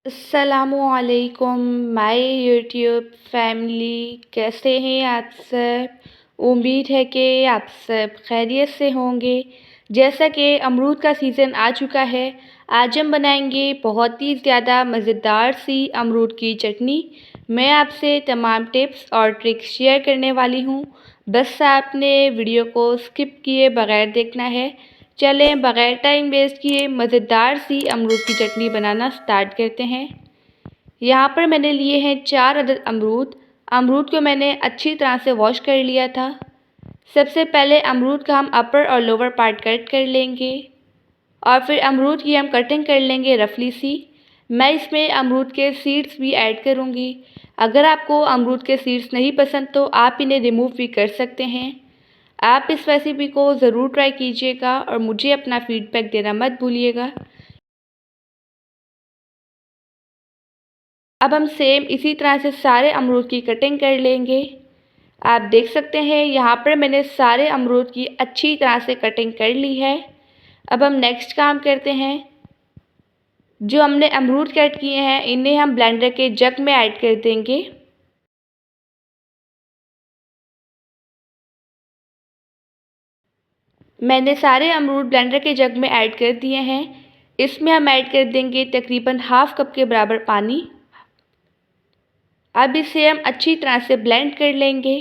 अस्सलामुअलैकुम my YouTube family, कैसे हैं आप सब। उम्मीद है कि आप सब खैरियत से होंगे। जैसा कि अमरूद का सीज़न आ चुका है, आज हम बनाएंगे बहुत ही ज़्यादा मज़ेदार सी अमरूद की चटनी। मैं आपसे तमाम टिप्स और ट्रिक्स शेयर करने वाली हूँ, बस आपने वीडियो को स्किप किए बगैर देखना है। चलें बग़ैर टाइम वेस्ट किए मज़ेदार सी अमरूद की चटनी बनाना स्टार्ट करते हैं। यहाँ पर मैंने लिए हैं 4 अदद अमरूद। अमरूद को मैंने अच्छी तरह से वॉश कर लिया था। सबसे पहले अमरूद का हम अपर और लोअर पार्ट कट कर लेंगे और फिर अमरूद की हम कटिंग कर लेंगे रफली सी। मैं इसमें अमरूद के सीड्स भी ऐड करूँगी। अगर आपको अमरूद के सीड्स नहीं पसंद तो आप इन्हें रिमूव भी कर सकते हैं। आप इस रेसिपी को ज़रूर ट्राई कीजिएगा और मुझे अपना फीडबैक देना मत भूलिएगा। अब हम सेम इसी तरह से सारे अमरूद की कटिंग कर लेंगे। आप देख सकते हैं यहाँ पर मैंने सारे अमरूद की अच्छी तरह से कटिंग कर ली है। अब हम नेक्स्ट काम करते हैं। जो हमने अमरूद कट किए हैं इन्हें हम ब्लेंडर के जग में ऐड कर देंगे। मैंने सारे अमरूद ब्लेंडर के जग में ऐड कर दिए हैं। इसमें हम ऐड कर देंगे तकरीबन हाफ़ कप के बराबर पानी। अब इसे हम अच्छी तरह से ब्लेंड कर लेंगे।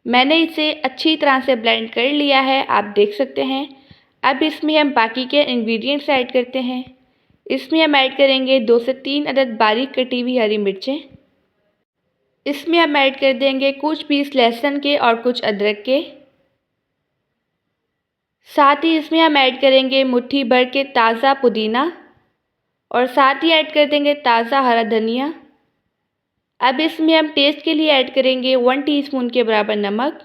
मैंने इसे अच्छी तरह से ब्लेंड कर लिया है, आप देख सकते हैं। अब इसमें हम बाकी के इंग्रेडिएंट्स ऐड करते हैं। इसमें हम ऐड करेंगे 2 से 3 अदद बारीक कटी हुई हरी मिर्चें। इसमें हम ऐड कर देंगे कुछ पीस लहसुन के और कुछ अदरक के। साथ ही इसमें हम ऐड करेंगे मुट्ठी भर के ताज़ा पुदीना और साथ ही ऐड कर देंगे ताज़ा हरा धनिया। अब इसमें हम टेस्ट के लिए ऐड करेंगे 1 टीस्पून के बराबर नमक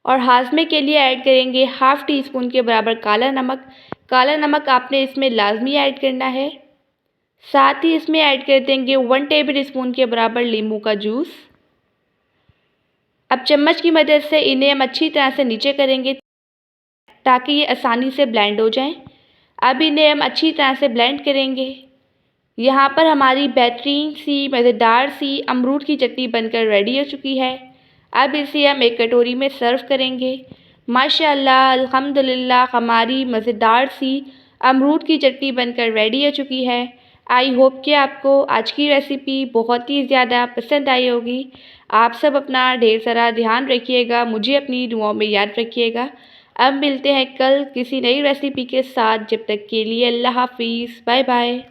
और हाज़मे के लिए ऐड करेंगे हाफ़ टी स्पून के बराबर काला नमक। काला नमक आपने इसमें लाजमी ऐड करना है। साथ ही इसमें ऐड कर देंगे 1 टेबल स्पून के बराबर नींबू का जूस। अब चम्मच की मदद से इन्हें हम अच्छी तरह से नीचे करेंगे ताकि ये आसानी से ब्लेंड हो जाएं। अब इन्हें हम अच्छी तरह से ब्लेंड करेंगे। यहाँ पर हमारी बेहतरीन सी मज़ेदार सी अमरूद की चटनी बनकर रेडी हो चुकी है। अब इसे हम एक कटोरी में सर्व करेंगे। माशाअल्लाह अल्हम्दुलिल्लाह हमारी मज़ेदार सी अमरूद की चटनी बनकर रेडी हो चुकी है। आई होप कि आपको आज की रेसिपी बहुत ही ज़्यादा पसंद आई होगी। आप सब अपना ढेर सारा ध्यान रखिएगा, मुझे अपनी दुआओं में याद रखिएगा। अब मिलते हैं कल किसी नई रेसिपी के साथ। जब तक के लिए अल्लाह हाफ़िज़, बाय बाय।